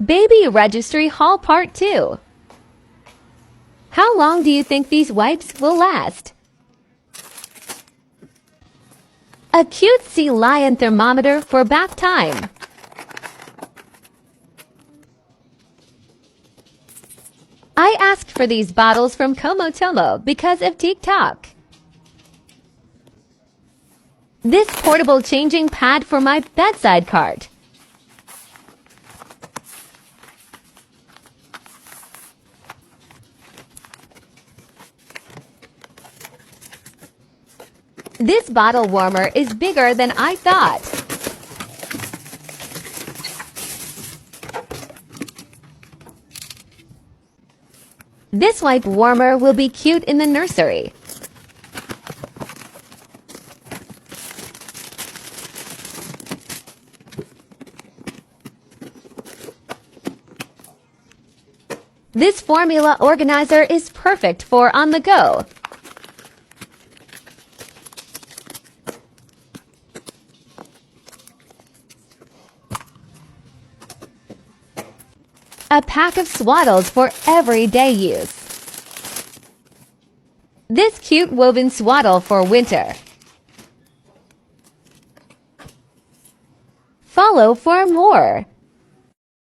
Baby Registry Haul Part 2. How long do you think these wipes will last? A cute sea lion thermometer for bath time. I asked for these bottles from Komotomo because of TikTok. This portable changing pad for my bedside cart. This bottle warmer is bigger than I thought. This wipe warmer will be cute in the nursery. This formula organizer is perfect for on the go. A pack of swaddles for everyday use. This cute woven swaddle for winter. Follow for more.